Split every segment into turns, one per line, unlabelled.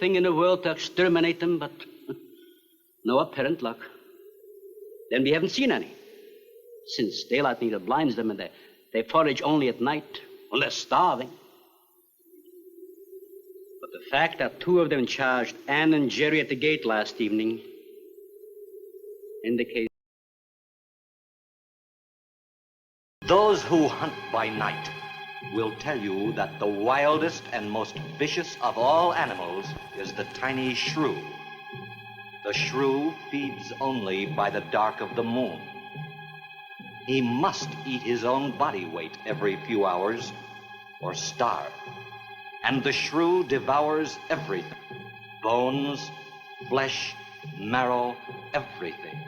everything in the world to exterminate them, but no apparent luck. Then we haven't seen any. Since daylight neither blinds them and they forage only at night, when they're starving. But the fact that two of them charged Ann and Jerry at the gate last evening indicates...
Those who hunt by night will tell you that the wildest and most vicious of all animals is the tiny shrew. The shrew feeds only by the dark of the moon. He must eat his own body weight every few hours or starve. And the shrew devours everything. Bones, flesh, marrow, everything.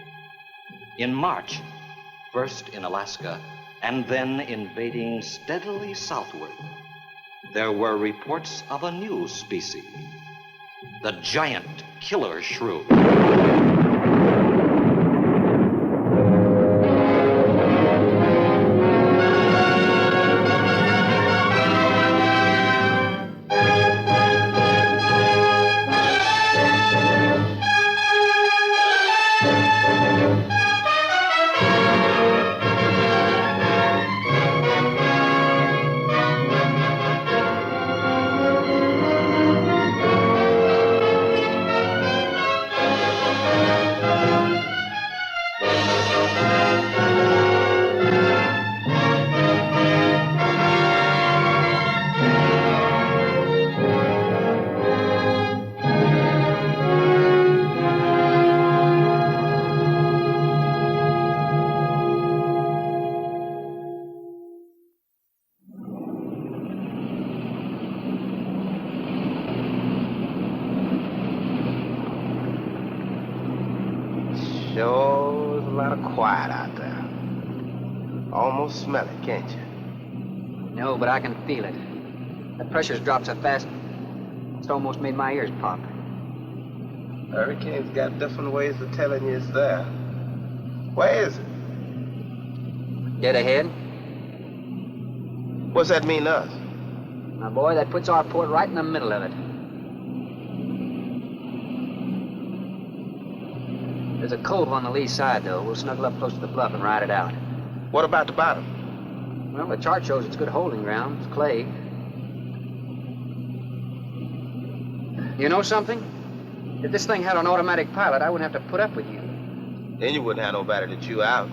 In March, first in Alaska, and then invading steadily southward, there were reports of a new species, the giant killer shrew.
Sure is a lot of quiet out there. Almost smell it, can't you?
No, but I can feel it. The pressure's dropped so fast, it's almost made my ears pop.
Hurricane's got different ways of telling you it's there. Where is it?
Dead ahead.
What's that mean to us?
My boy, that puts our port right in the middle of it. There's a cove on the lee side, though. We'll snuggle up close to the bluff and ride it out.
What about the bottom?
Well, the chart shows it's good holding ground. It's clay. You know something? If this thing had an automatic pilot, I wouldn't have to put up with you.
Then you wouldn't have nobody to chew out.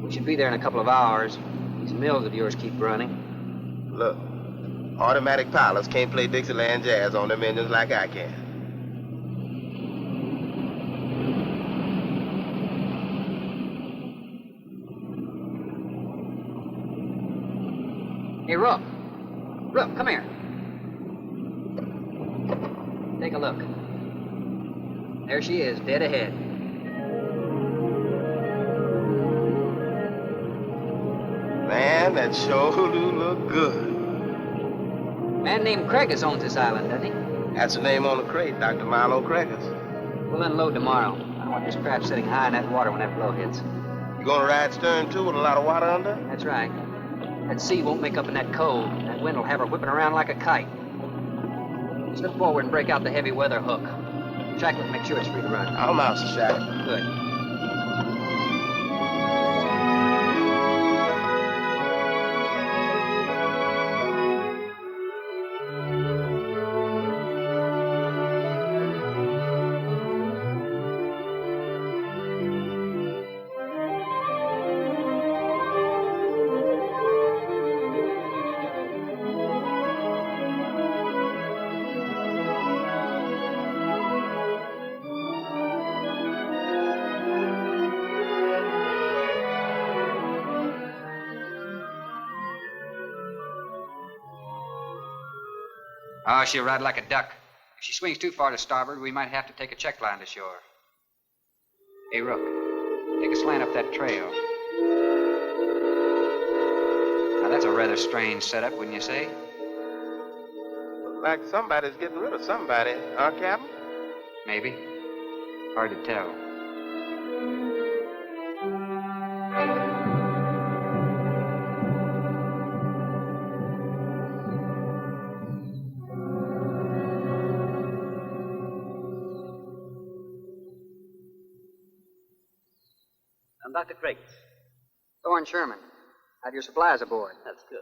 We should be there in a couple of hours. These mills of yours keep running.
Look, automatic pilots can't play Dixieland jazz on them engines like I can.
Hey, Rook. Rook, come here. Take a look. There she is, dead ahead.
Man, that sure do look good.
A man named Craigus owns this island, doesn't he?
That's the name on the crate, Dr. Milo Craigus.
We'll unload tomorrow. I want this craft sitting high in that water when that blow hits.
You gonna ride stern, too, with a lot of water under?
That's right. That sea won't make up in that cove. That wind will have her whipping around like a kite. Slip forward and break out the heavy weather hook. Shacklet, make sure it's free to run.
I'm out, Sir Shacklet.
Good. Oh, she'll ride like a duck. If she swings too far to starboard, we might have to take a check line to shore. Hey, Rook, take a slant up that trail. Now, that's a rather strange setup, wouldn't you say?
Looks like somebody's getting rid of somebody, huh, Captain?
Maybe. Hard to tell.
I'm Dr. Craig.
Thorne Sherman. Have your supplies aboard.
That's good.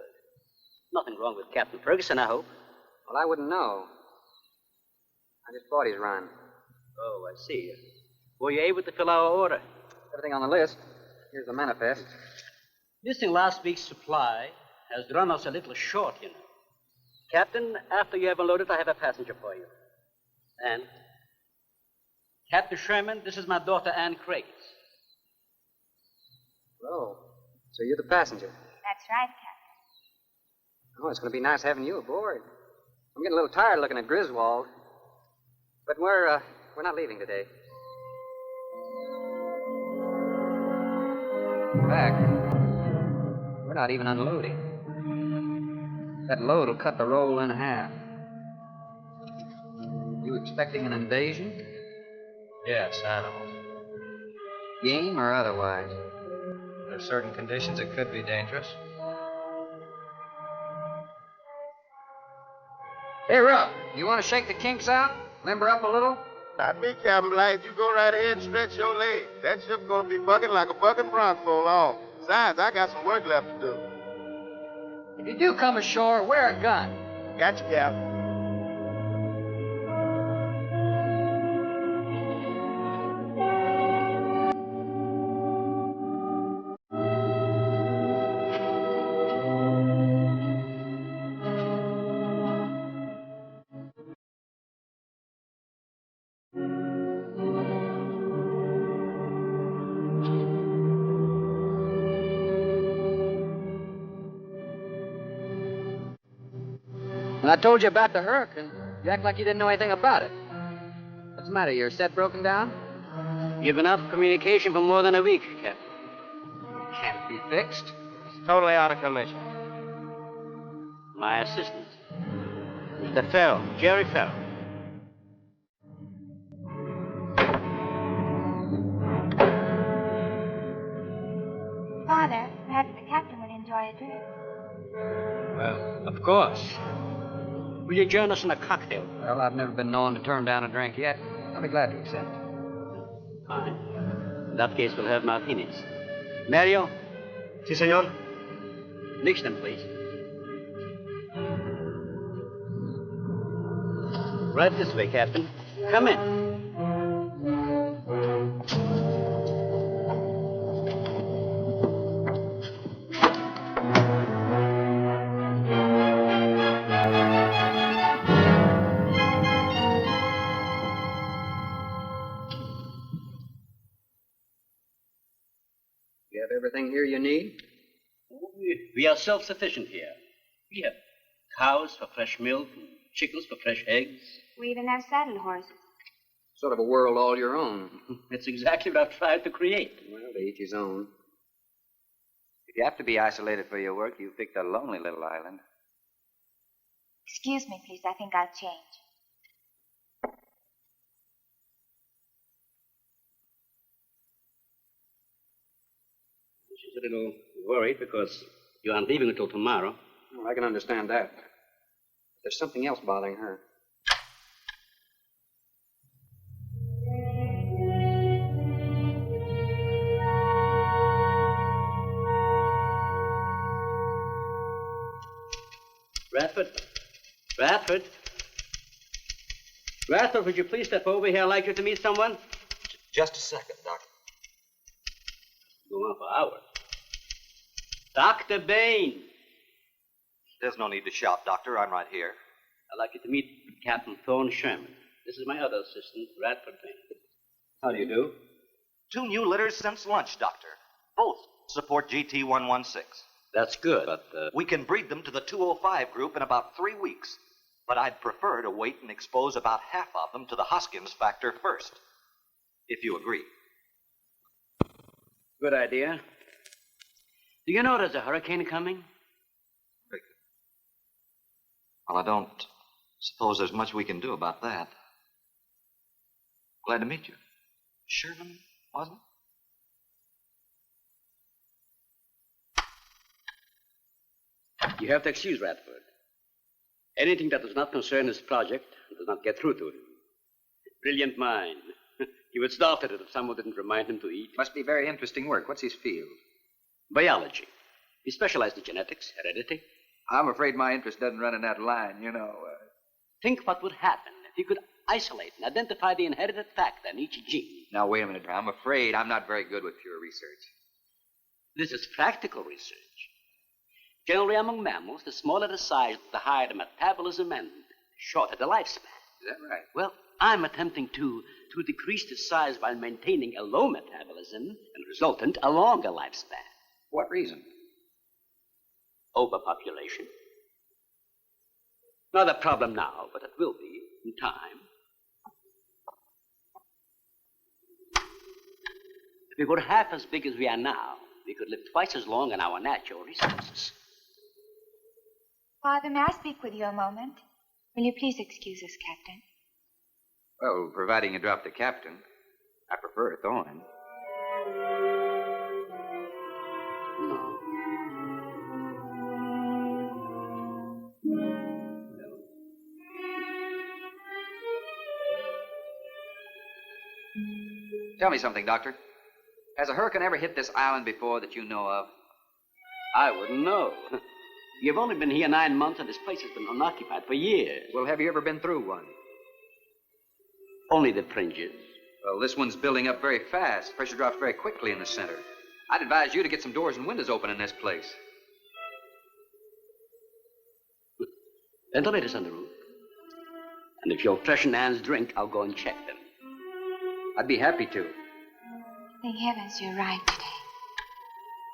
Nothing wrong with Captain Ferguson, I hope.
Well, I wouldn't know. I just bought his run.
Oh, I see. Were you able to fill our order?
Everything on the list. Here's the manifest.
Missing last week's supply has run us a little short, you know. Captain, after you have unloaded, I have a passenger for you. And Captain Sherman, this is my daughter, Ann Craig.
Oh, so you're the passenger.
That's right, Captain.
Oh, it's going to be nice having you aboard. I'm getting a little tired looking at Griswold. But we're not leaving today. In fact, we're not even unloading. That load will cut the roll in half. You expecting an invasion?
Yes, animals.
Game or otherwise?
Under certain conditions, it could be dangerous.
Hey, Rupp, you want to shake the kinks out? Limber up a little?
Not me, Captain Blythe. You go right ahead and stretch your legs. That ship's gonna be bucking like a bucking bronc for long. Besides, I got some work left to do.
If you do come ashore, wear a gun.
Got you, Captain.
When I told you about the hurricane, you act like you didn't know anything about it. What's the matter? Your set broken down?
Given up communication for more than a week, Captain.
Can't it be fixed?
It's totally out of commission.
My assistant, Mr. Farrell, Jerry Farrell.
Father, perhaps the captain would enjoy a drink.
Well, of course. Will you join us in a cocktail?
Well, I've never been known to turn down a drink yet. I'll be glad to accept.
Fine. In that case, we'll have martinis. Mario?
Si, senor.
Mix them, please. Right this way, Captain. Come in.
You have everything here you need?
We are self-sufficient here. We have cows for fresh milk and chickens for fresh eggs.
We even have saddle horses.
Sort of a world all your own.
That's exactly what I've tried to create.
Well, to each his own.
If you have to be isolated for your work, you picked a lonely little island.
Excuse me, please. I think I'll change.
She's a little worried because you aren't leaving until tomorrow.
Well, I can understand that. There's something else bothering her.
Radford? Radford? Radford, would you please step over here? I'd like you to meet someone.
Just a second, Doctor.
Go on for hours. Dr. Bain.
There's no need to shout, Doctor. I'm right here.
I'd like you to meet Captain Thorne Sherman. This is my other assistant, Radford Bain. How do you do?
2 new litters since lunch, Doctor. Both support GT-116.
That's good, but,
We can breed them to the 205 group in about 3 weeks. But I'd prefer to wait and expose about half of them to the Hoskins factor first. If you agree.
Good idea. Do you know there's a hurricane coming?
Well, I don't suppose there's much we can do about that. Glad to meet you. Sherman, wasn't it?
You have to excuse Radford. Anything that does not concern his project does not get through to him. Brilliant mind. He would start at it if someone didn't remind him to eat.
Must be very interesting work. What's his field?
Biology. He specialized in genetics, heredity.
I'm afraid my interest doesn't run in that line, you know.
Think what would happen if he could isolate and identify the inherited factor in each gene.
Now, wait a minute. I'm afraid I'm not very good with pure research.
This is practical research. Generally, among mammals, the smaller the size, the higher the metabolism and shorter the lifespan.
Is that right?
Well, I'm attempting to decrease the size while maintaining a low metabolism and resultant a longer lifespan.
What reason?
Overpopulation. Not a problem now, but it will be in time. If we were half as big as we are now, we could live twice as long on our natural resources.
Father, may I speak with you a moment? Will you please excuse us, Captain?
Well, providing you drop the captain. I prefer a thorn.
No.
Tell me something, Doctor. Has a hurricane ever hit this island before that you know of?
I wouldn't know. You've only been here 9 months, and this place has been unoccupied for years.
Well, have you ever been through one?
Only the fringes.
Well, this one's building up very fast. Pressure drops very quickly in the center. I'd advise you to get some doors and windows open in this place.
Ventilators on the roof. And if you'll freshen Anne's drink, I'll go and check them.
I'd be happy to.
Thank heavens you arrived today.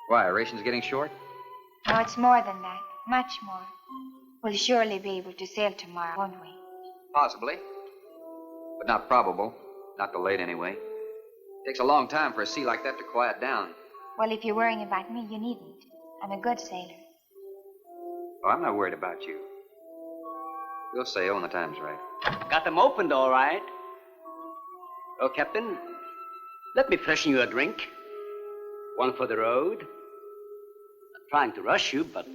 Why, are rations getting short?
No, it's more than that. Much more. We'll surely be able to sail tomorrow, won't we?
Possibly. But not probable. Not delayed, anyway. It takes a long time for a sea like that to quiet down.
Well, if you're worrying about me, you needn't. I'm a good sailor.
Oh, I'm not worried about you. We'll sail when the time's right.
Got them opened, all right. Oh, Captain, let me freshen you a drink. One for the road. I'm trying to rush you, but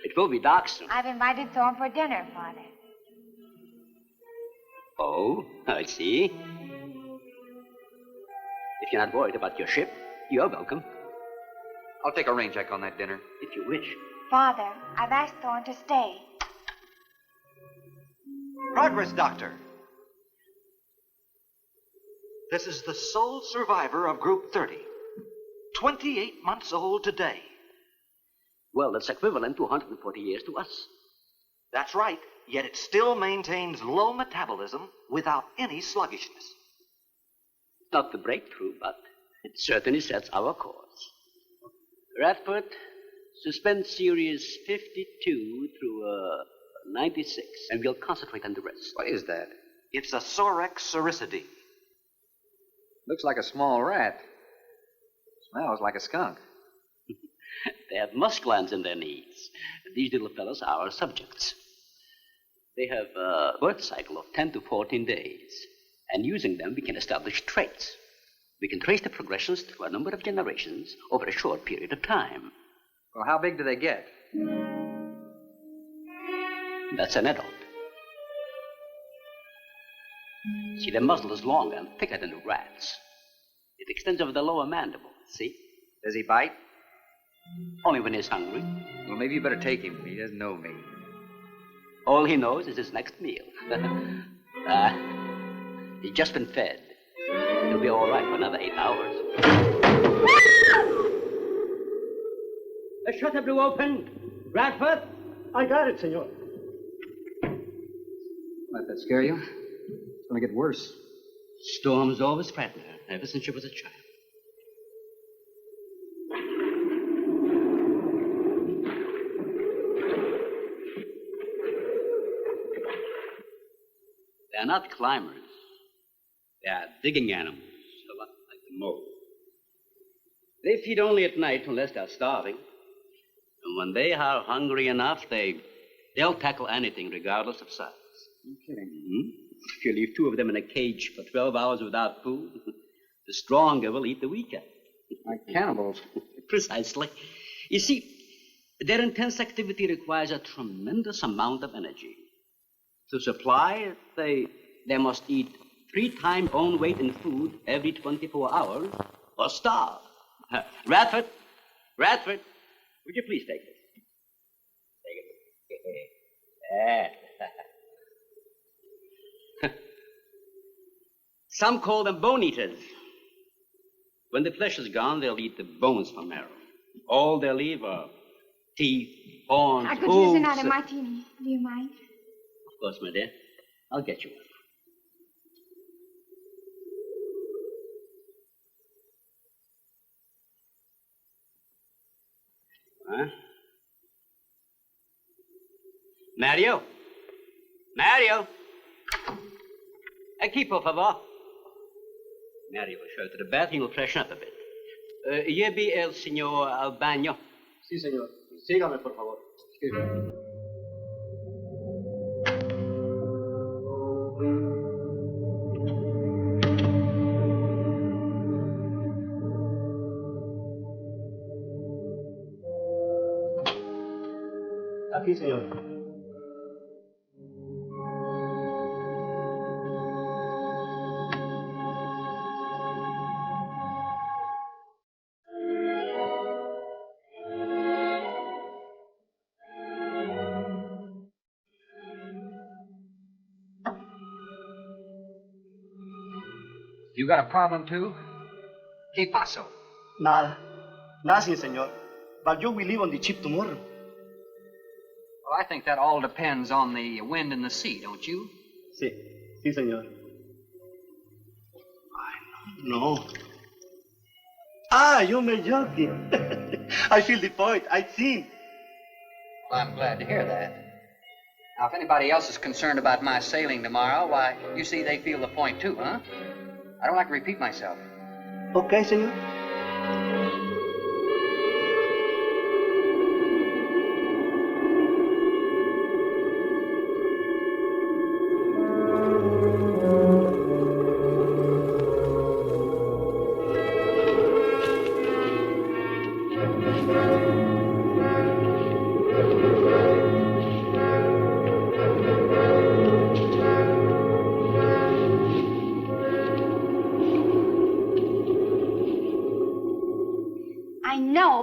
it will be dark soon.
I've invited Thorne for dinner, Father.
Oh, I see. If you're not worried about your ship, you're welcome.
I'll take a rain check on that dinner.
If you wish.
Father, I've asked Thorne to stay.
Progress, Doctor. This is the sole survivor of Group 30. 28 months old today.
Well, that's equivalent to 140 years to us.
That's right, yet it still maintains low metabolism without any sluggishness.
Not the breakthrough, but it certainly sets our course. Radford, suspense series 52 through 96, and we'll concentrate on the rest.
What is that?
It's a Sorex cericidae.
Looks like a small rat. Smells like a skunk.
They have musk glands in their knees. These little fellows are our subjects. They have a birth cycle of 10 to 14 days, and using them, we can establish traits. We can trace the progressions through a number of generations over a short period of time.
Well, how big do they get?
That's an adult. See, the muzzle is longer and thicker than the rat's. It extends over the lower mandible, see?
Does he bite?
Only when he's hungry.
Well, maybe you better take him. He doesn't know me.
All he knows is his next meal. He's just been fed. He'll be all right for another 8 hours. The shutter blew open. Bradford?
I got it, senor.
Let that scare you? It's going to get worse.
Storms always frighten her, ever since she was a child. They're not climbers. They are digging animals, a lot like the mole. They feed only at night unless they're starving. And when they are hungry enough, they'll tackle anything regardless of size.
You're kidding.
Mm-hmm. If you leave 2 of them in a cage for 12 hours without food, the stronger will eat the weaker.
Like cannibals.
Precisely. You see, their intense activity requires a tremendous amount of energy. To supply it, they must eat 3-time own weight in food every 24 hours, or starve. Radford, would you please take this? Take it. Some call them bone eaters. When the flesh is gone, they'll eat the bones for marrow. All they'll leave are teeth, horns,
I could
hooves.
use another martini. Do you mind?
Of course, my dear. I'll get you one. Huh? Mario? Aquí, por favor. Mario will show to the bath. He will freshen up a bit. Lleve el señor al baño.
Sí, señor. Sígame, por favor. Excuse me. Aquí, señor.
You got a problem, too? ¿Qué pasó?
Nada. Nothing, señor. But you will leave on the ship tomorrow.
Well, I think that all depends on the wind and the sea, don't you?
Sí, sí, señor. No. Ah, you're my joking. I feel the point. I think.
Well, I'm glad to hear that. Now, if anybody else is concerned about my sailing tomorrow, why, you see they feel the point, too, huh? I don't like to repeat myself.
Okay, señor.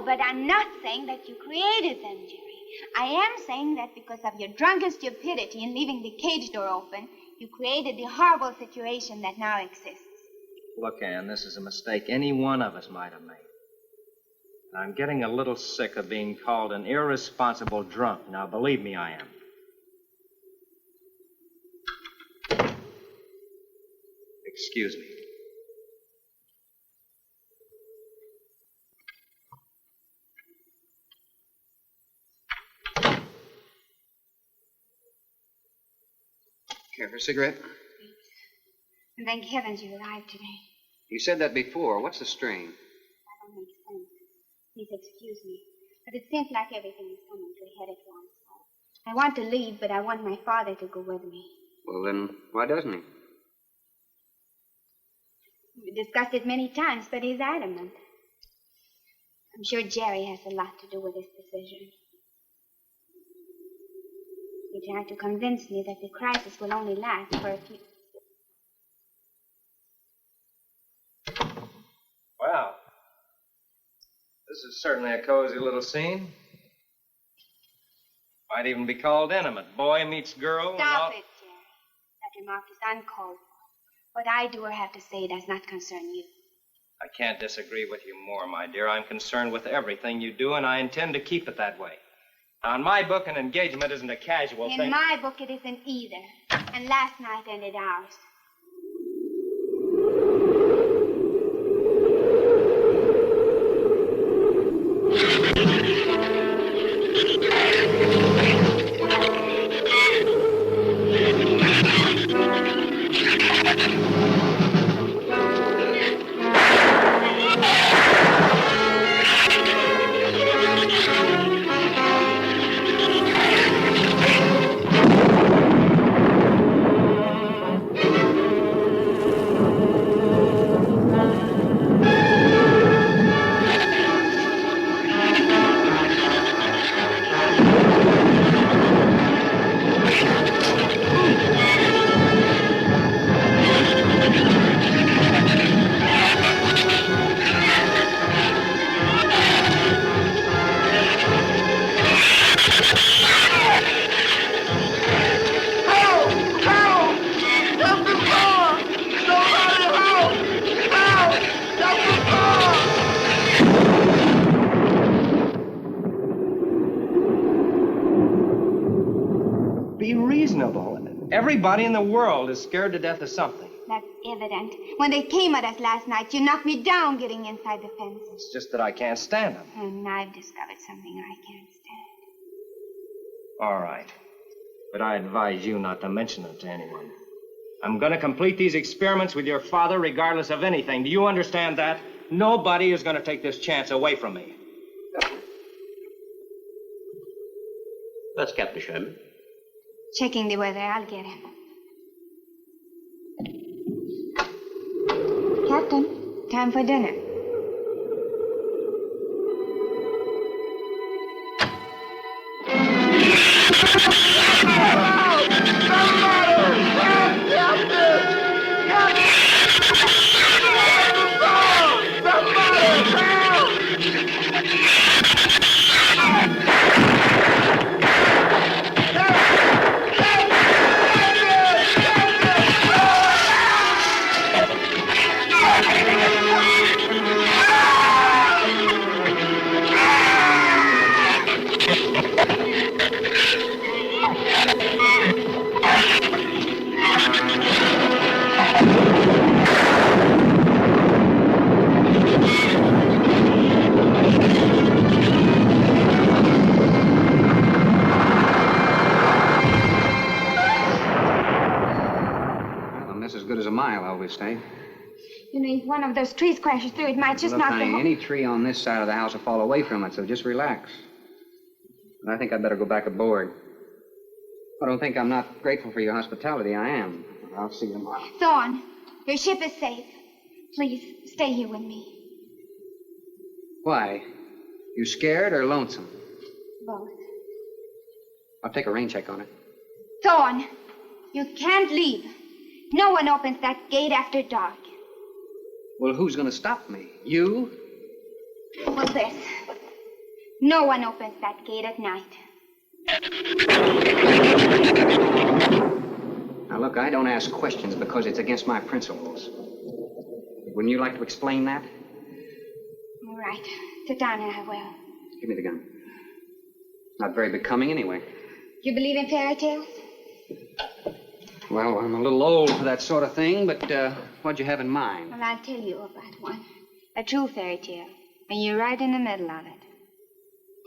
But I'm not saying that you created them, Jerry. I am saying that because of your drunken stupidity in leaving the cage door open, you created the horrible situation that now exists.
Look, Ann, this is a mistake any one of us might have made. I'm getting a little sick of being called an irresponsible drunk. Now, believe me, I am. Excuse me.
Care for a cigarette?
And thank heavens you're alive today.
You said that before. What's the strain?
That don't make sense. Please excuse me. But it seems like everything is coming to a head at once. I want to leave, but I want my father to go with me.
Well, then, why doesn't he?
We discussed it many times, but he's adamant. I'm sure Jerry has a lot to do with this decision. He tried to convince me that the crisis will only last for a few...
Well, this is certainly a cozy little scene. Might even be called intimate. Boy meets girl.
Stop it, Jerry. That remark is uncalled for. What I do or have to say does not concern you.
I can't disagree with you more, my dear. I'm concerned with everything you do, and I intend to keep it that way. Now, in my book, an engagement isn't a casual thing.
In my book, it isn't either. And last night ended ours.
Everybody in the world is scared to death of something.
That's evident. When they came at us last night, you knocked me down getting inside the fence.
It's just that I can't stand them.
And I've discovered something I can't stand.
All right. But I advise you not to mention it to anyone. I'm going to complete these experiments with your father regardless of anything. Do you understand that? Nobody is going to take this chance away from me.
That's Captain Sherman.
Checking the weather. I'll get him. Captain, time for dinner.
Stay.
You know, if one of those trees crashes through, it might just
Look,
knock
honey,
the whole...
any tree on this side of the house will fall away from it, so just relax. But I think I'd better go back aboard. I don't think I'm not grateful for your hospitality. I am. I'll see you tomorrow.
Thorne, your ship is safe. Please, stay here with me.
Why? You scared or lonesome?
Both.
I'll take a rain check on it.
Thorne, you can't leave. No one opens that gate after dark.
Well, who's going to stop me? You?
Well, this. No one opens that gate at night.
Now, look, I don't ask questions because it's against my principles. Wouldn't you like to explain that?
All right. Sit down and I will.
Give me the gun. Not very becoming anyway.
You believe in fairy tales?
Well, I'm a little old for that sort of thing, but what'd you have in mind?
Well, I'll tell you about one. A true fairy tale. And you're right in the middle of it.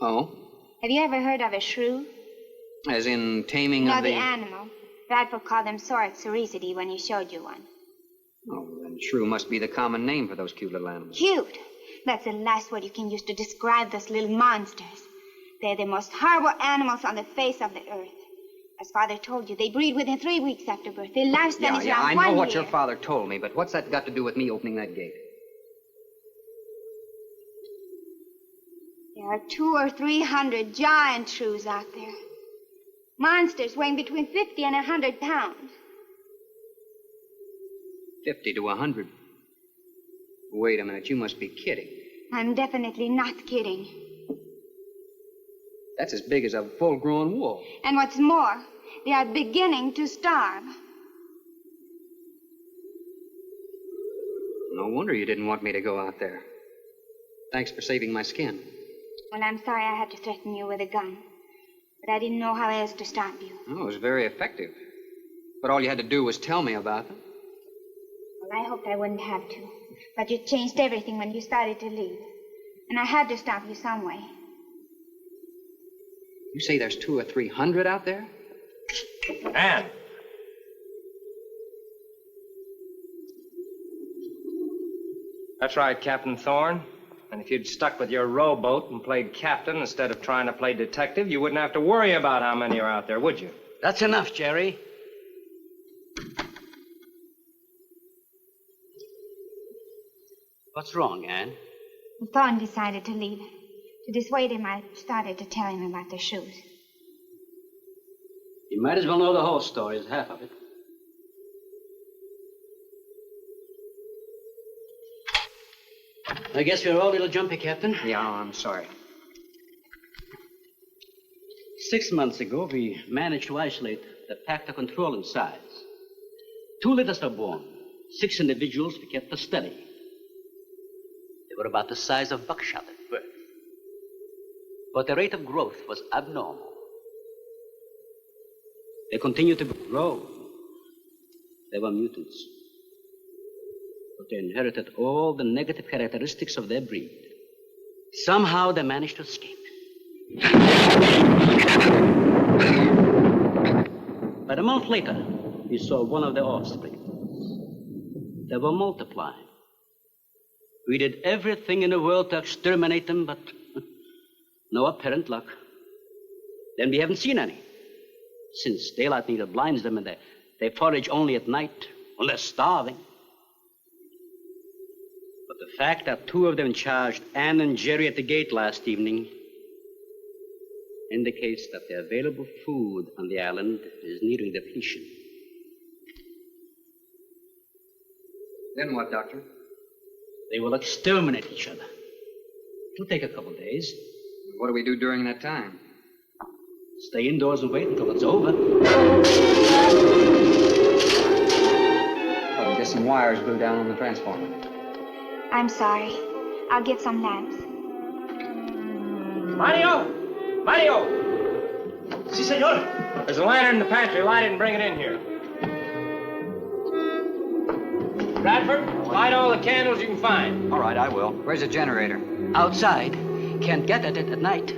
Oh?
Have you ever heard of a shrew?
As in taming
No,
of the...
the animal. Radford called them sorcericity when he showed you one.
Oh, then shrew must be the common name for those cute little animals.
Cute. That's the last word you can use to describe those little monsters. They're the most horrible animals on the face of the earth. As Father told you, they breed within 3 weeks after birth. Their lifespan is around 1 year.
I know what your father told me, but what's that got to do with me opening that gate?
There are 200 or 300 giant shrews out there. Monsters weighing between 50 and 100 pounds.
50 to 100. Wait a minute, you must be kidding.
I'm definitely not kidding.
That's as big as a full-grown wolf.
And what's more, they are beginning to starve.
No wonder you didn't want me to go out there. Thanks for saving my skin.
Well, I'm sorry I had to threaten you with a gun. But I didn't know how else to stop you.
Oh, it was very effective. But all you had to do was tell me about them.
Well, I hoped I wouldn't have to. But you changed everything when you started to leave. And I had to stop you some way.
You say there's 200 or 300 out there?
Anne! That's right, Captain Thorne. And if you'd stuck with your rowboat and played captain instead of trying to play detective, you wouldn't have to worry about how many are out there, would you?
That's enough, Jerry. What's wrong, Anne?
Thorne decided to leave. To dissuade him, I started to tell him about the shoes.
You might as well know the whole story as half of it. I guess we're all a little jumpy, Captain.
Yeah, I'm sorry.
6 months ago, we managed to isolate the pack to control in size. 2 litters were born. 6 individuals we kept to study. They were about the size of buckshot at birth. But the rate of growth was abnormal. They continued to grow. They were mutants. But they inherited all the negative characteristics of their breed. Somehow they managed to escape. But a month later, we saw one of their offspring. They were multiplying. We did everything in the world to exterminate them, but no apparent luck. Then we haven't seen any. Since daylight neither blinds them and they forage only at night, unless starving. But the fact that two of them charged Anne and Jerry at the gate last evening indicates that the available food on the island is nearing depletion.
Then what, Doctor?
They will exterminate each other. It'll take a couple days.
What do we do during that time?
Stay indoors and wait until it's over.
Oh, just some wires glued down on the transformer.
I'm sorry. I'll get some lamps.
Mario! Mario!
Si, senor.
There's a lantern in the pantry. Light it and bring it in here. Bradford, light all the candles you can find.
All right, I will.
Where's the generator?
Outside. Can't get at it at night.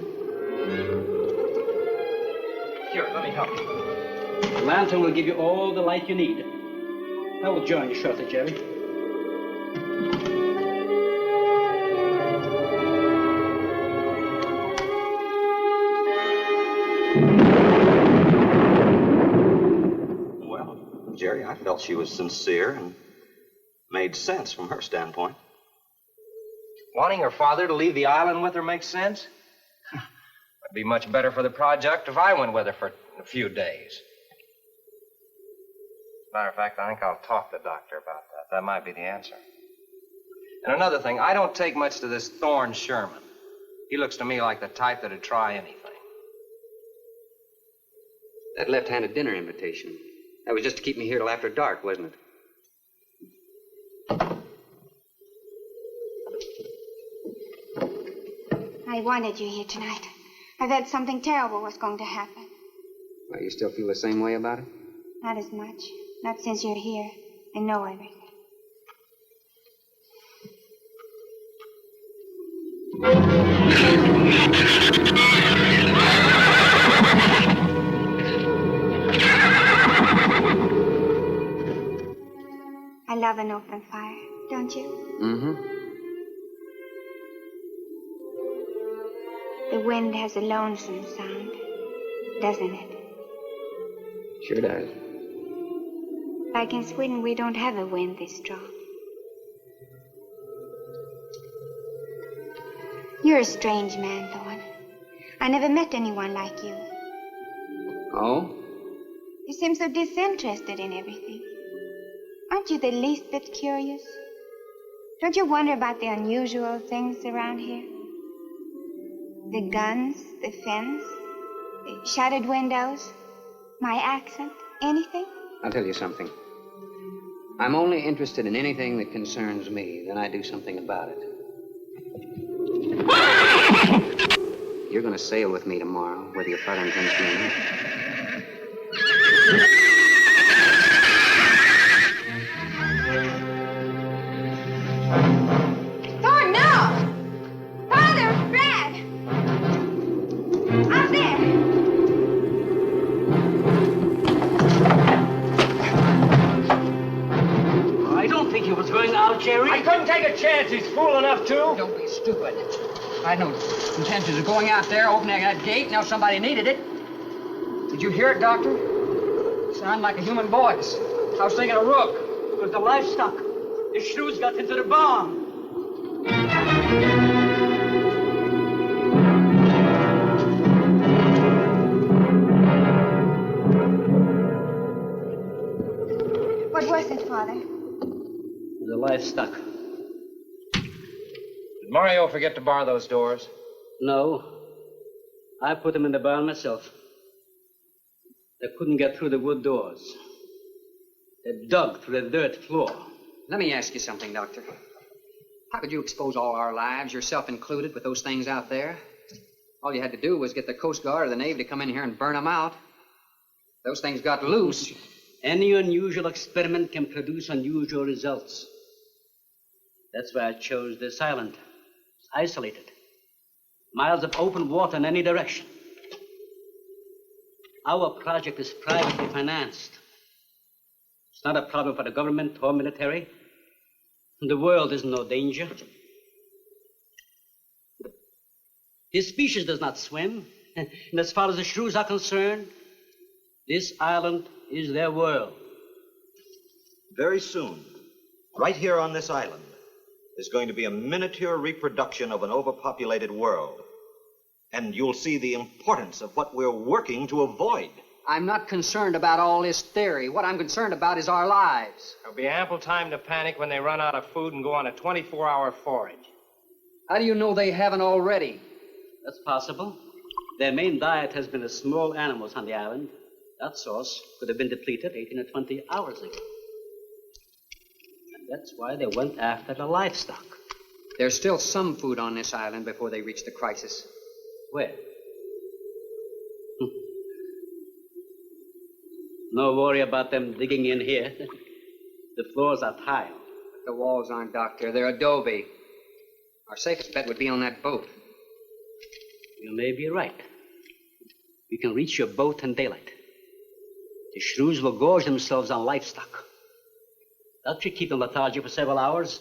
Here, let me help you.
The lantern will give you all the light you need. I will join you shortly, Jerry.
Well, Jerry, I felt she was sincere and made sense from her standpoint.
Wanting her father to leave the island with her makes sense? It'd be much better for the project if I went with her for a few days. As a matter of fact, I think I'll talk to the doctor about that. That might be the answer. And another thing, I don't take much to this Thorne Sherman. He looks to me like the type that'd try anything.
That left-handed dinner invitation. That was just to keep me here till after dark, wasn't it?
I wanted you here tonight. I felt something terrible was going to happen.
Well, you still feel the same way about it?
Not as much. Not since you're here and know everything. I love an open fire, don't you?
Mm-hmm.
The wind has a lonesome sound, doesn't it?
Sure does.
Like in Sweden, we don't have a wind this strong. You're a strange man, Thorne. I never met anyone like you.
Oh?
You seem so disinterested in everything. Aren't you the least bit curious? Don't you wonder about the unusual things around here? The guns, the fence, the shattered windows, my accent, anything?
I'll tell you something. I'm only interested in anything that concerns me. Then I do something about it. You're going to sail with me tomorrow, whether your father intends to or not.
Thorne, no! Father, Brad! Out there!
I don't think he was going out, Jerry.
I couldn't take a chance. He's fool enough to.
Don't be stupid. I had no intentions of going out there, opening that gate. Now somebody needed it. Did you hear it, Doctor? Sounded like a human voice. I was thinking of Rook.
It was the livestock. The shrews got into the barn.
What was it, Father?
The livestock.
Did Mario forget to bar those doors?
No. I put them in the barn myself. They couldn't get through the wood doors. They dug through the dirt floor.
Let me ask you something, Doctor. How could you expose all our lives, yourself included, with those things out there? All you had to do was get the Coast Guard or the Navy to come in here and burn them out. Those things got loose.
Any unusual experiment can produce unusual results. That's why I chose this island. It's isolated. Miles of open water in any direction. Our project is privately financed. It's not a problem for the government or military. The world is in no danger. His species does not swim. And as far as the shrews are concerned, this island is their world.
Very soon, right here on this island, is going to be a miniature reproduction of an overpopulated world. And you'll see the importance of what we're working to avoid.
I'm not concerned about all this theory. What I'm concerned about is our lives.
There'll be ample time to panic when they run out of food and go on a 24-hour forage.
How do you know they haven't already?
That's possible. Their main diet has been the small animals on the island. That source could have been depleted 18 or 20 hours ago. And that's why they went after the livestock.
There's still some food on this island before they reach the crisis.
Where? No worry about them digging in here. The floors are tile.
But the walls aren't, Doctor. They're adobe. Our safest bet would be on that boat.
You may be right. We can reach your boat in daylight. The shrews will gorge themselves on livestock. That should keep them lethargic for several hours.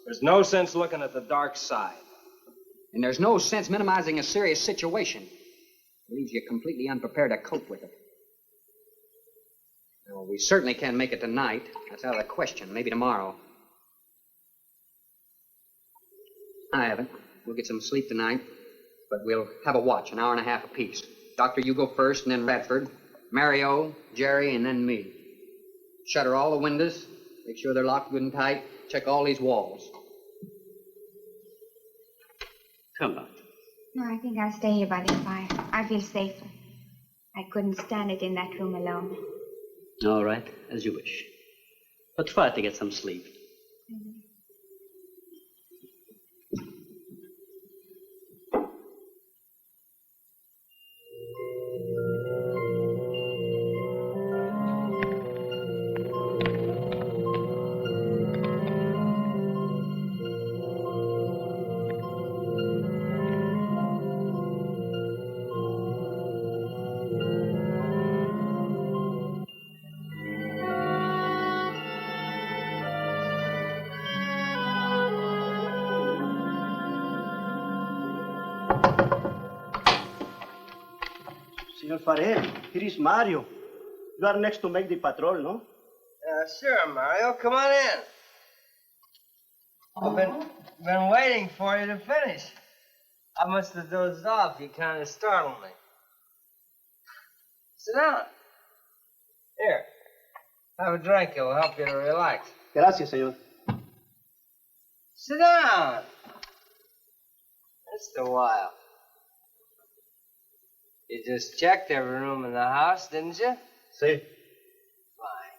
There's no sense looking at the dark side.
And there's no sense minimizing a serious situation. It leaves you completely unprepared to cope with it. Well, we certainly can't make it tonight. That's out of the question. Maybe tomorrow. I haven't. We'll get some sleep tonight, but we'll have a watch, an hour and a half apiece. Doctor, you go first, and then Radford, Mario, Jerry, and then me. Shutter all the windows, make sure they're locked good and tight, check all these walls.
Come on.
No, I think I'll stay here by the fire. I feel safer. I couldn't stand it in that room alone.
All right, as you wish. But try to get some sleep.
Senor Farrell, here is Mario. You are next to make the patrol, no?
Sure, Mario. Come on in. I've been waiting for you to finish. I must have dozed off. You kind of startled me. Sit down. Here. Have a drink. It'll help you to relax.
Gracias, señor.
Sit down. Just a while. You just checked every room in the house, didn't you?
Sí.
Fine.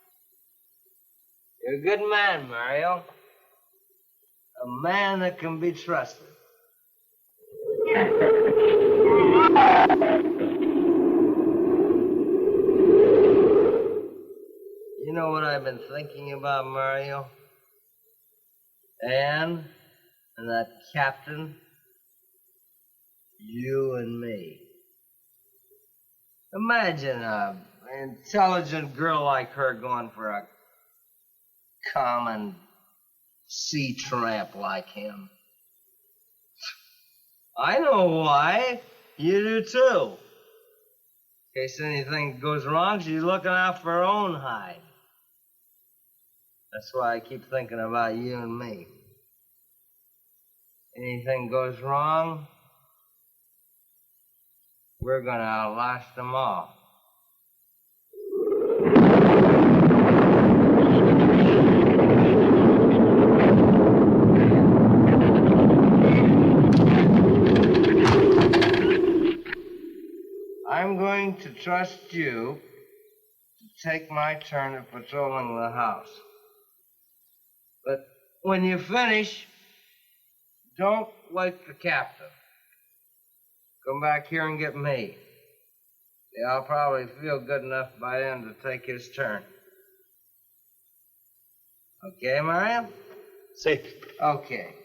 You're a good man, Mario. A man that can be trusted. You know what I've been thinking about, Mario? Anne and that captain. You and me. Imagine an intelligent girl like her going for a common sea tramp like him. I know why. You do too. In case anything goes wrong, she's looking out for her own hide. That's why I keep thinking about you and me. Anything goes wrong, we're gonna outlast them all. I'm going to trust you to take my turn at patrolling the house. But when you finish, don't wake the captain. Come back here and get me. Yeah, I'll probably feel good enough by then to take his turn. Okay, Mario?
Sí.
Okay.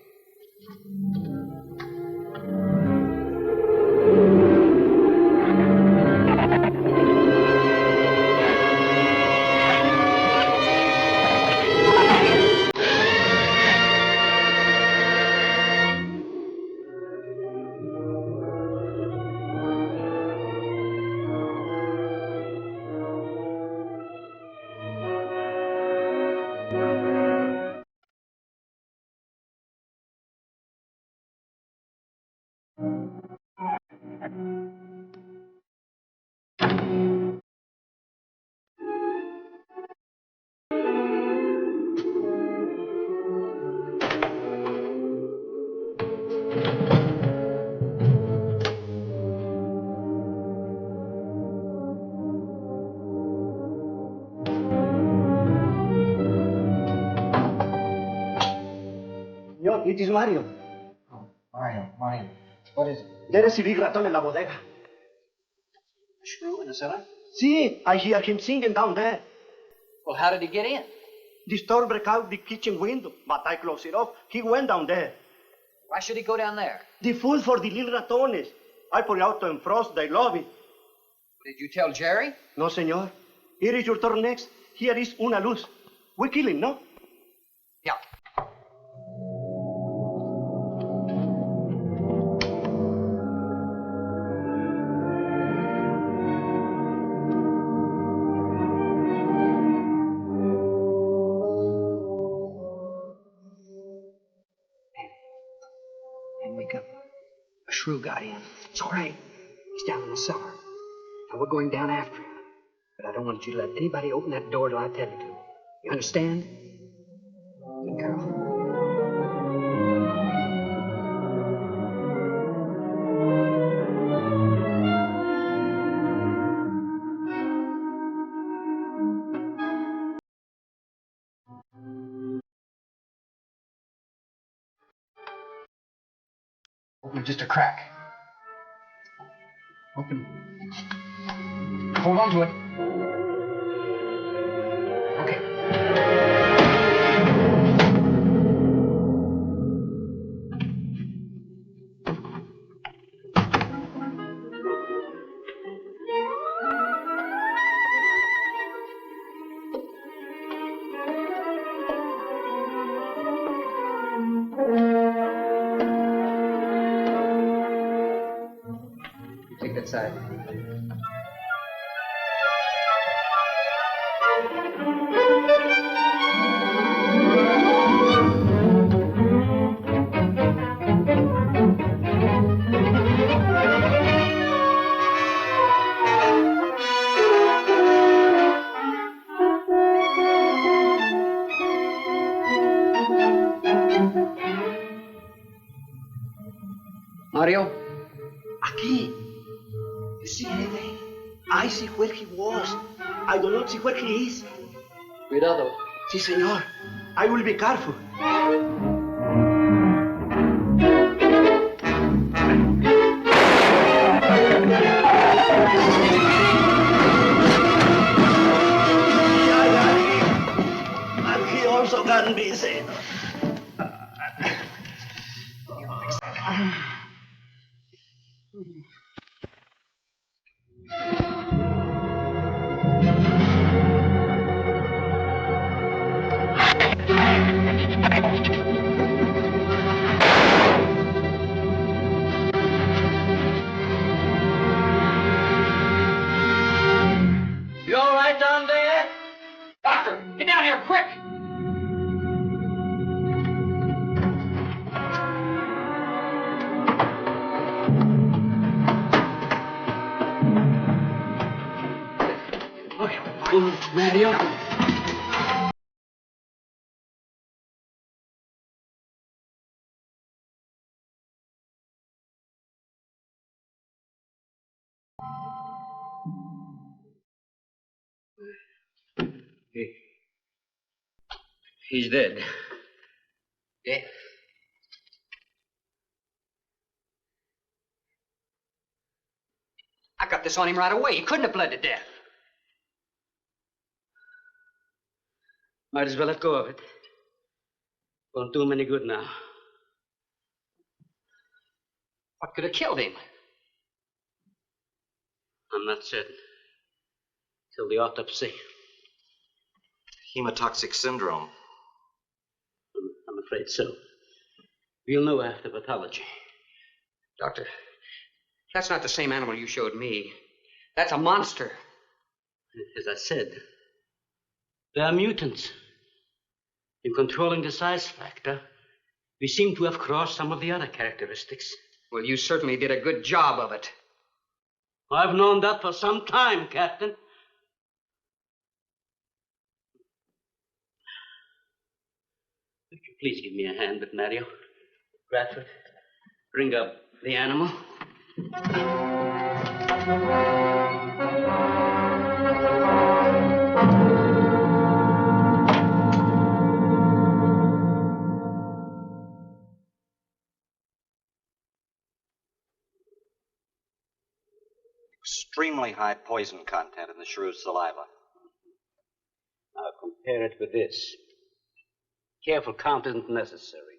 Señor, it is Mario.
Oh, Mario. What is it?
Ya recibí ratón en la bodega.
A shrew in the cellar?
Sí, I hear him singing down there.
Well, how did he get in?
The storm broke out the kitchen window, but I closed it off. He went down there.
Why should he go down there?
The food for the little ratones. I put it out to defrost. They love it.
Did you tell Jerry?
No, señor. Here is your turn next. Here is una luz. We kill him, no?
Yeah. And wake up. A shrew got in. It's all right. He's down in the cellar. Now we're going down after him. But I don't want you to let anybody open that door till I tell you to. You understand? Good girl. Open just a crack. Open. Hold on to it. Okay. Take that side. Mario?
Aquí. You see anything? I see where he was. I do not see where he is.
Cuidado.
Sí, señor. I will be careful. And he also got busy.
You all right down there? Doctor, get down here quick! Mario. He's dead. Yeah. got this on him right away. He couldn't have bled to death.
Might as well let go of it. Won't do him any good now.
What could have killed him?
I'm not certain. Till the autopsy.
Hemotoxic syndrome.
I'm afraid so. We'll know after pathology.
Doctor, that's not the same animal you showed me. That's a monster.
As I said, they are mutants. In controlling the size factor, we seem to have crossed some of the other characteristics.
Well, you certainly did a good job of it.
I've known that for some time, Captain. Would you please give me a hand with Mario? Bradford, bring up the animal.
Extremely high poison content in the shrew's saliva.
Now compare it with this. Careful count isn't necessary.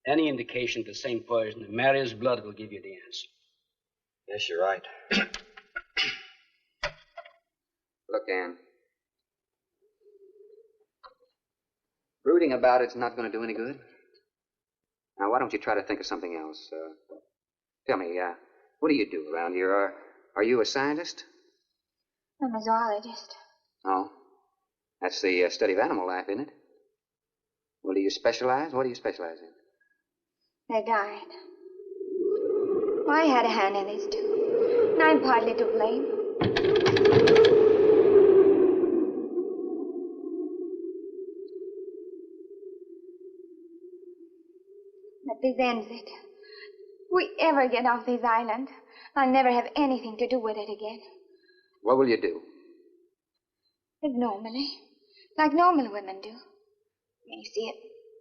Any indication of the same poison in Mario's blood will give you the answer.
Yes, you're right.
Look, Ann. Brooding about it's not going to do any good. Now, why don't you try to think of something else? Tell me, what do you do around here? Are you a scientist?
I'm a zoologist.
Oh, that's the study of animal life, isn't it? Well, do you specialize? What do you specialize in?
They died. Well, I had a hand in this, too. And I'm partly to blame. But this ends it. If we ever get off this island, I'll never have anything to do with it again.
What will you do?
Live normally, like normal women do. You see, it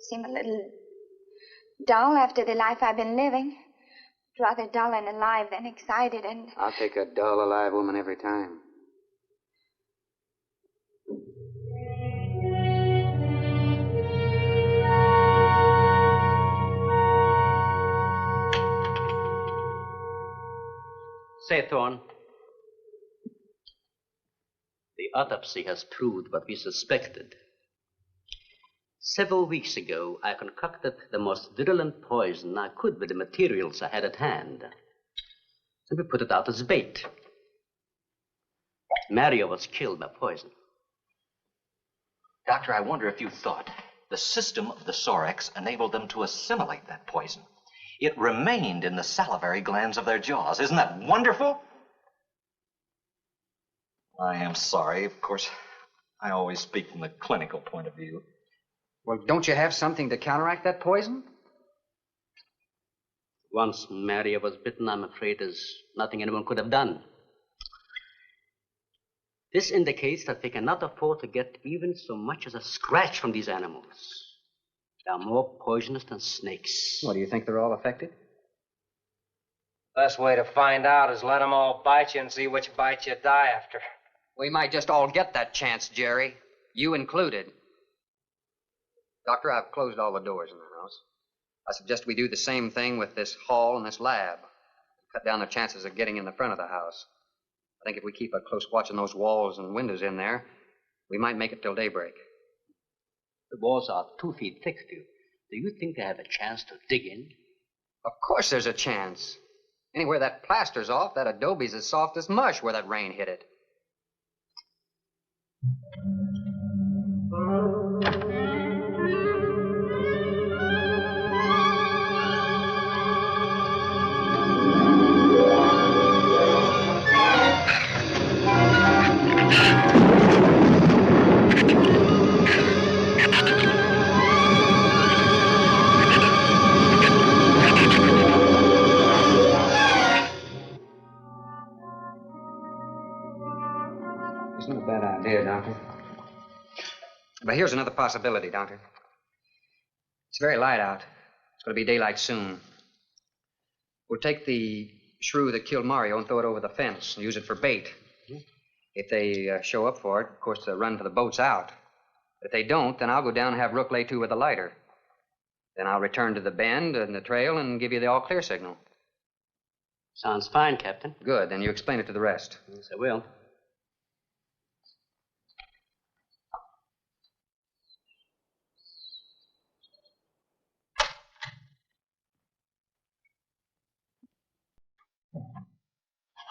seem a little dull after the life I've been living. Rather dull and alive than excited and...
I'll take a dull, alive woman every time.
Say, Thorne, the autopsy has proved what we suspected. Several weeks ago, I concocted the most virulent poison I could with the materials I had at hand. And we put it out as bait. Mario was killed by poison.
Doctor, I wonder if you thought the system of the Sorex enabled them to assimilate that poison. It remained in the salivary glands of their jaws. Isn't that wonderful? I am sorry. Of course, I always speak from the clinical point of view.
Well, don't you have something to counteract that poison?
Once Mario was bitten, I'm afraid there's nothing anyone could have done. This indicates that they cannot afford to get even so much as a scratch from these animals. They are more poisonous than snakes.
What, do you think they're all affected?
Best way to find out is let them all bite you and see which bite you die after.
We might just all get that chance, Jerry. You included. Doctor, I've closed all the doors in the house. I suggest we do the same thing with this hall and this lab. Cut down the chances of getting in the front of the house. I think if we keep a close watch on those walls and windows in there, we might make it till daybreak.
The walls are 2 feet thick, do you think they have a chance to dig in?
Of course there's a chance. Anywhere that plaster's off, that adobe's as soft as mush where that rain hit it. Isn't a bad idea, Doctor. But here's another possibility, Doctor. It's very light out. It's going to be daylight soon. We'll take the shrew that killed Mario and throw it over the fence and use it for bait. If they show up for it, of course, they'll run for the boats out. If they don't, then I'll go down and have Rook lay to with a lighter. Then I'll return to the bend and the trail and give you the all-clear signal.
Sounds fine, Captain.
Good. Then you explain it to the rest.
Yes, I will.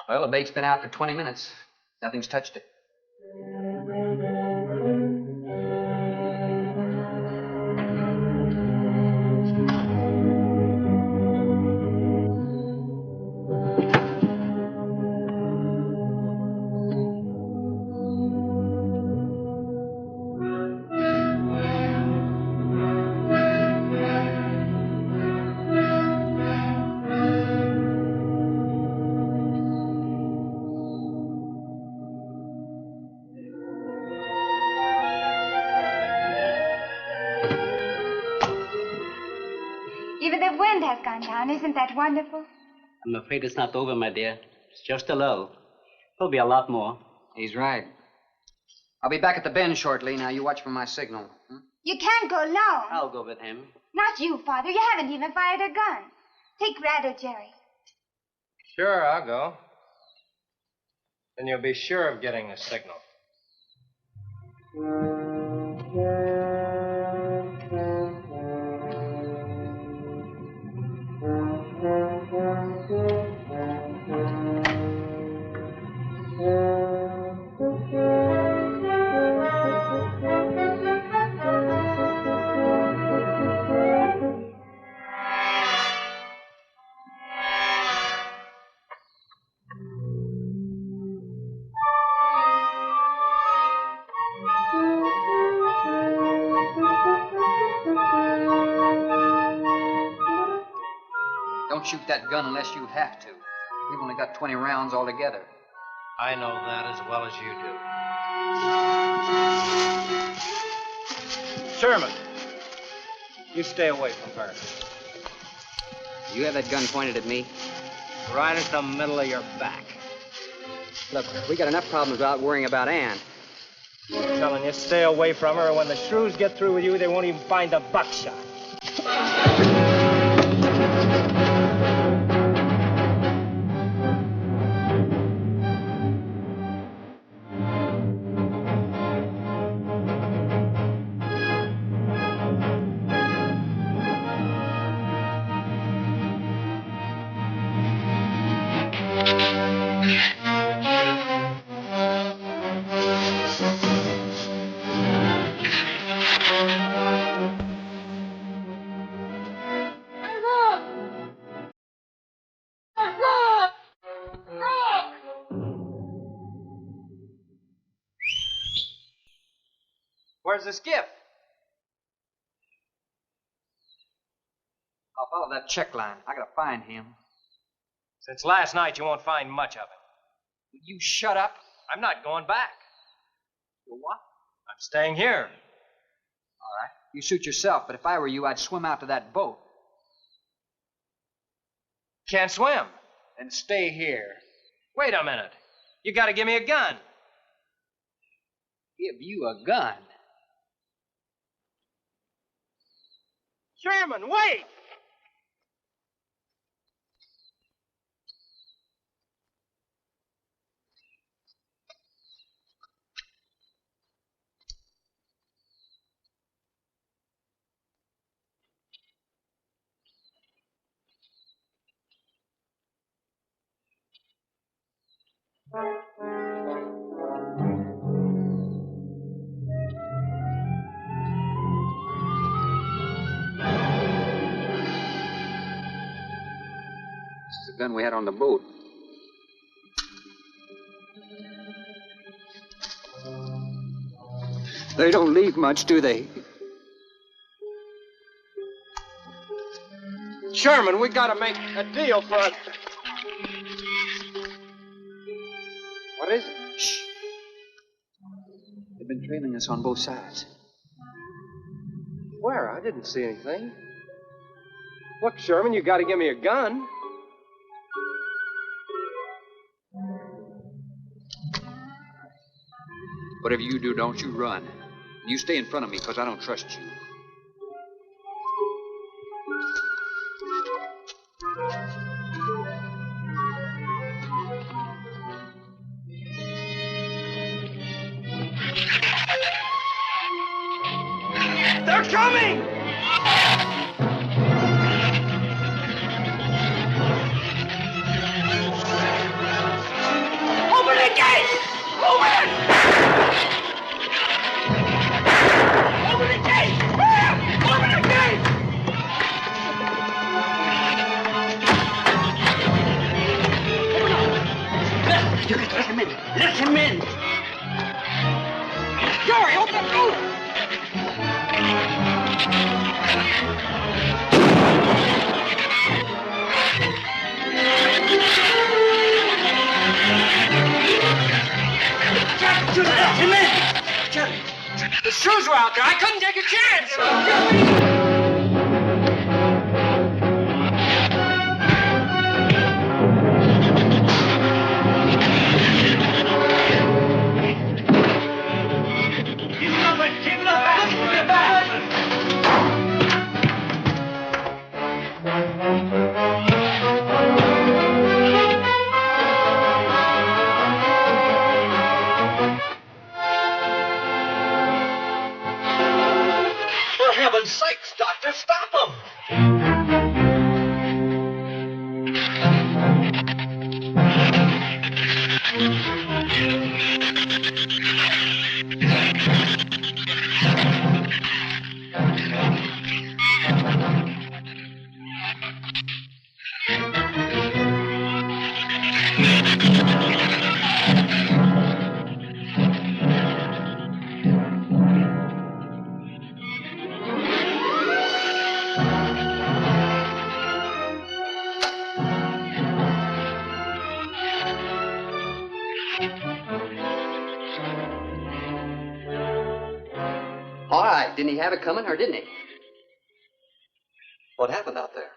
Well, the bait's been out for 20 minutes. Nothing's touched it.
Even the wind has gone down. Isn't that wonderful?
I'm afraid it's not over, my dear. It's just a lull. There'll be a lot more.
He's right. I'll be back at the bend shortly. Now, you watch for my signal.
You can't go alone.
I'll go with him.
Not you, Father. You haven't even fired a gun. Take Red or Jerry.
Sure, I'll go. Then you'll be sure of getting the signal.
Don't shoot that gun unless you have to. We've only got 20 rounds altogether.
I know that as well as you do. Sherman, you stay away from her.
You have that gun pointed at me?
Right at the middle of your back.
Look, we got enough problems without worrying about Ann.
I'm telling you, stay away from her, or when the shrews get through with you, they won't even find the buckshot.
Where's the skiff? I'll follow that check line. I gotta find him.
Since last night, you won't find much of him.
Will you shut up?
I'm not going back.
You what?
I'm staying here.
All right. You suit yourself, but if I were you, I'd swim out to that boat.
Can't swim.
Then stay here.
Wait a minute. You gotta give me a gun.
Give you a gun?
Sherman, wait!
This is the gun we had on the boat. They don't leave much, do they?
Sherman, we gotta make a deal for it. What is it?
Shh. They've been trailing us on both sides.
Where? I didn't see anything. Look, Sherman, you gotta give me a gun.
Whatever you do, don't you run. You stay in front of me, because I don't trust you.
They're coming! Open the gate! Open it! Open the gate! Open the gate!
You can let him in. Let him in.
Jerry, open the door!
Let him in!
Jerry, the shrews were out there. I couldn't take a chance.
For heaven's sakes, Doctor, stop him!
All right, didn't he have it coming, or didn't he?
What happened out there?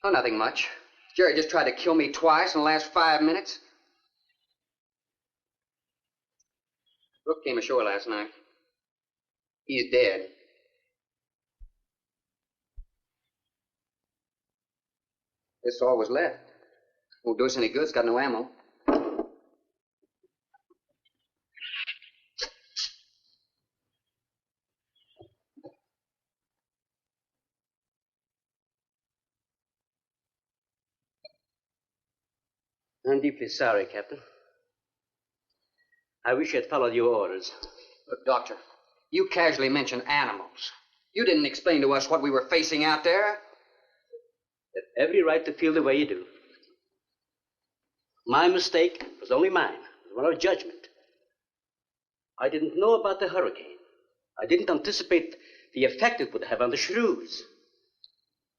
Oh, nothing much. Jerry just tried to kill me twice in the last 5 minutes. Brooke came ashore last night. He's dead. This all was left. Won't do us any good. It's got no ammo.
I'm deeply sorry, Captain. I wish I'd followed your orders.
Look, Doctor, you casually mentioned animals. You didn't explain to us what we were facing out there.
You have every right to feel the way you do. My mistake was only mine. It was one of judgment. I didn't know about the hurricane. I didn't anticipate the effect it would have on the shrews.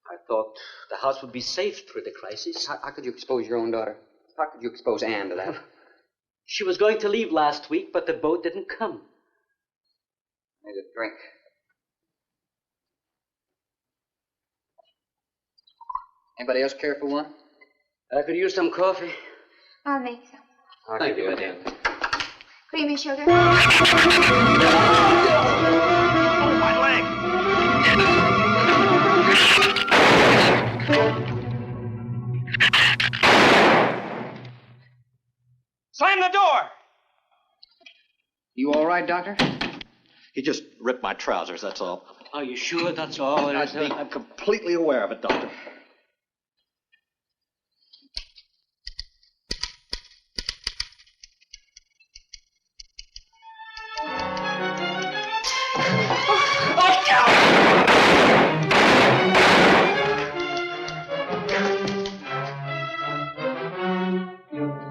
I thought the house would be safe through the crisis.
How could you expose your own daughter? How could you expose Anne to that?
She was going to leave last week, but the boat didn't come.
I need a drink. Anybody else care for one?
I could use some coffee.
I'll make some.
Thank you, madam.
Creamy sugar.
Oh, my leg!
Slam the door!
You all right, Doctor?
He just ripped my trousers, that's all.
Are you sure that's all there is to it?
I'm completely aware of it, Doctor.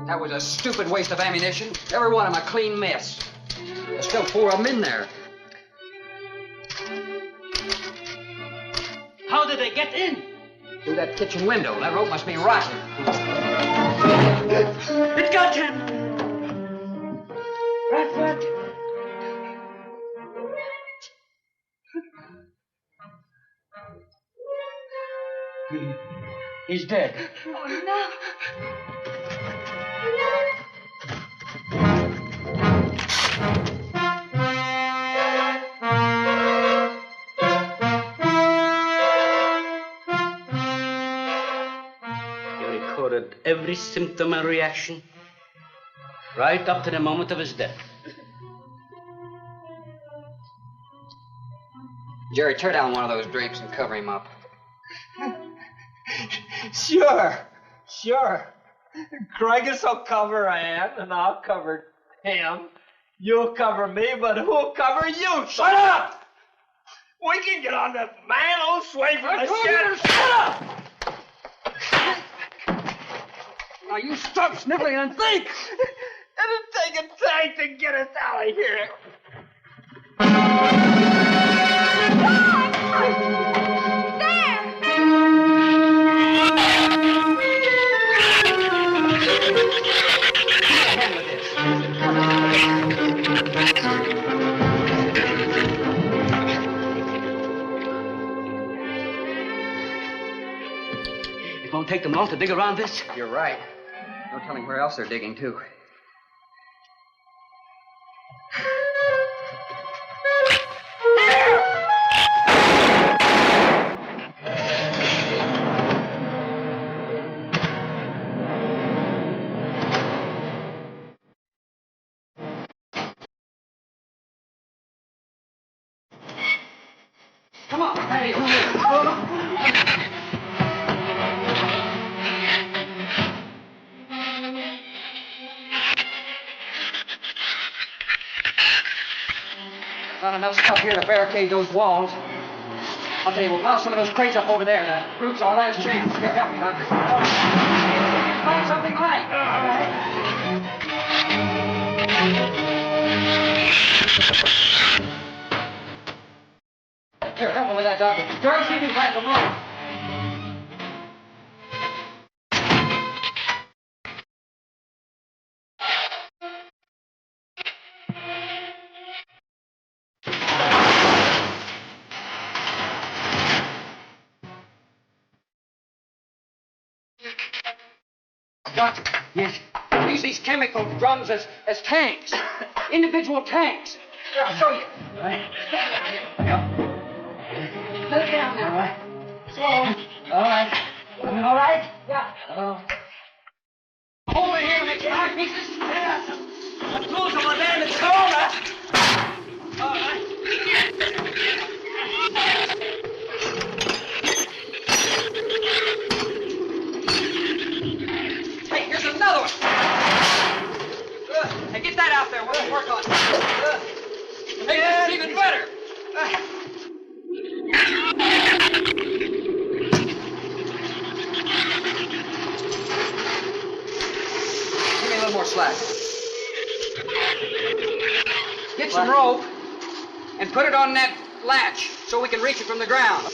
That was a stupid waste of ammunition. Every one of them a clean mess. There's still 4 of them in there.
How did they get in?
Through that kitchen window. That rope must be rotten.
It got him! Bradford! He's dead.
Oh, no.
recorded every symptom and reaction, right up to the moment of his death.
Jerry, tear down one of those drapes and cover him up.
Sure. Craigus will cover Ann, and I'll cover him. You'll cover me, but who'll cover you? Shut up! We can get on this man sway from the shed. Shut up!
Now you stop sniveling and think!
It'll take a tank to get us out of here.
It won't take them long to dig around this.
You're right. No telling where else they're digging, too. Come on, Patty. Not enough stuff here to barricade those walls. I'll tell you, we'll pile some of those crates up over there. The roof's our last chance. Here, help me, Doctor. Find something light. All right. Here, help me with that, Doctor. Jerry, see if you can plant the roof. Doctor. Yes? Use these chemical drums as tanks. Individual tanks. Here, I'll show you. All right. Let it down now. All right. Slow. All right. All right? Yeah. Over here to make 5 pieces. Yeah. The tools over there in the corner. All right. Another one. Hey, get that out there. We'll work on it. Make this even better. Give me a little more slack. Get some rope and put it on that latch so we can reach it from the ground.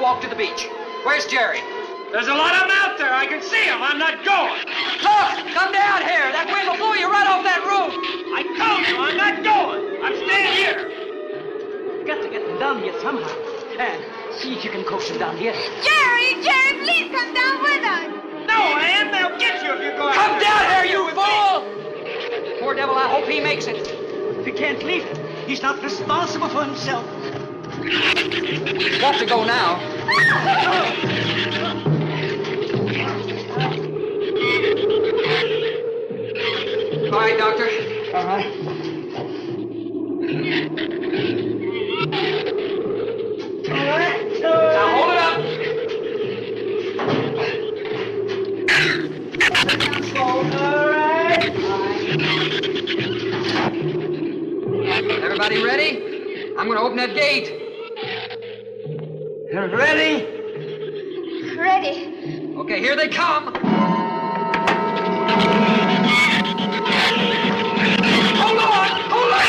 Walk to the beach. Where's Jerry?
There's a lot of them out there. I can see them. I'm not going.
Look! Come down here. That wind will blow you right off that roof.
I told you I'm not going. I'm staying here.
You've got to get them down here somehow. And see if you can coax them down here.
Jerry, please come down with us.
No, Ann, they'll get you if you go out.
Come down here, you fool! Poor devil, I hope he makes it.
We can't leave him. He's not responsible for himself.
Got to go now. All right, Doctor.
All right.
Now hold it up.
Everybody ready? I'm going to open that gate.
Ready?
Ready.
Okay, here they come. Hold on! Hold on!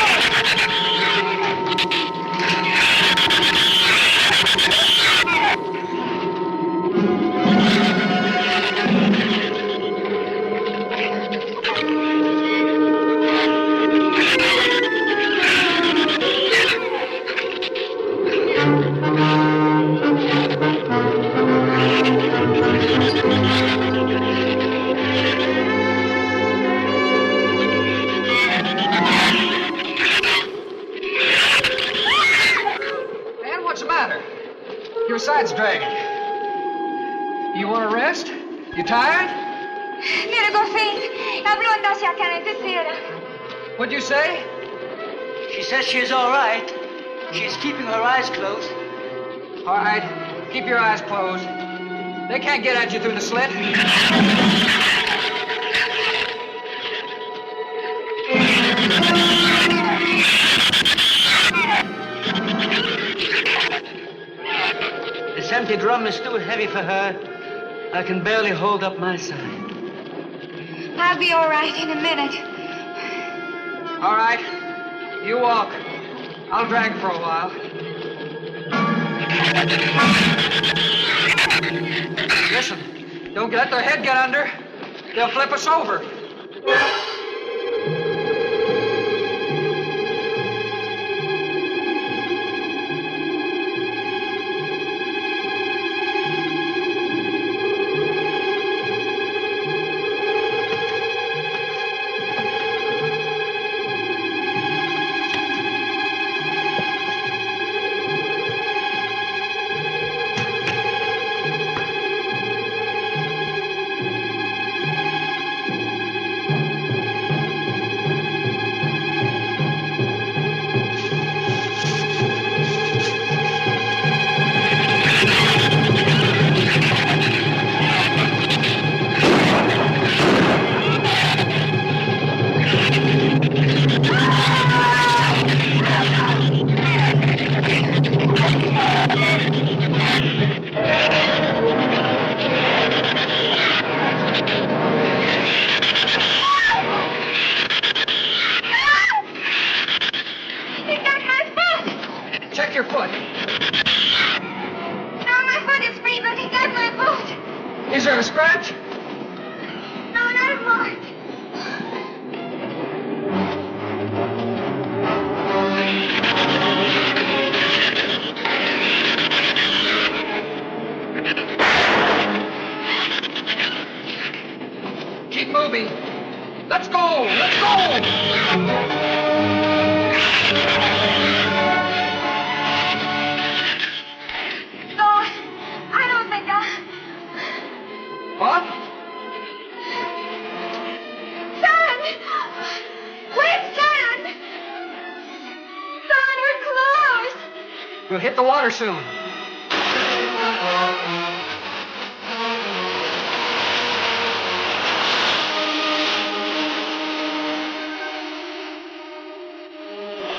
Man, what's the matter? Your side's dragging. You want to rest? You tired?
Mira, Goffin. Habló hacia acá en tercera.
What'd you say?
She says she's all right. She's keeping her eyes closed.
All right, keep your eyes closed. They can't get at you through the slit.
This empty drum is too heavy for her. I can barely hold up my side.
I'll be all right in a minute.
All right, you walk. I'll drag for a while. Listen, don't let their head get under. They'll flip us over.
Is there a scratch?
No, not a mark.
Keep moving. Let's go! Let's go! What?
Son! Where's Son? Son, we're close.
We'll hit the water soon.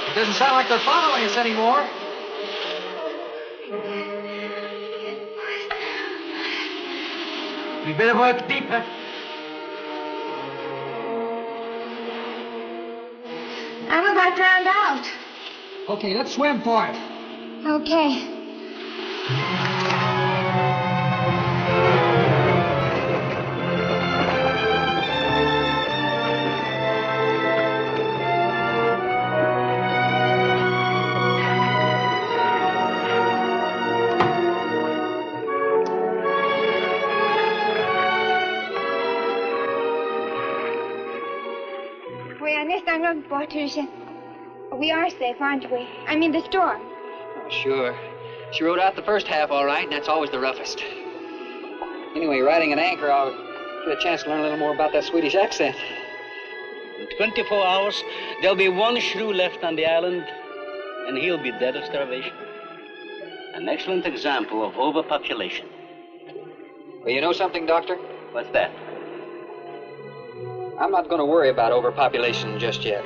It doesn't sound like they're following us anymore. We better work deeper.
I got drowned out.
Okay, let's swim for it.
Okay. We are safe, aren't we? I mean, the storm.
Oh, sure. She rode out the first half all right, and that's always the roughest. Anyway, riding at anchor, I'll get a chance to learn a little more about that Swedish accent.
In 24 hours, there'll be one shrew left on the island, and he'll be dead of starvation. An excellent example of overpopulation.
Well, you know something, Doctor?
What's that?
I'm not going to worry about overpopulation just yet.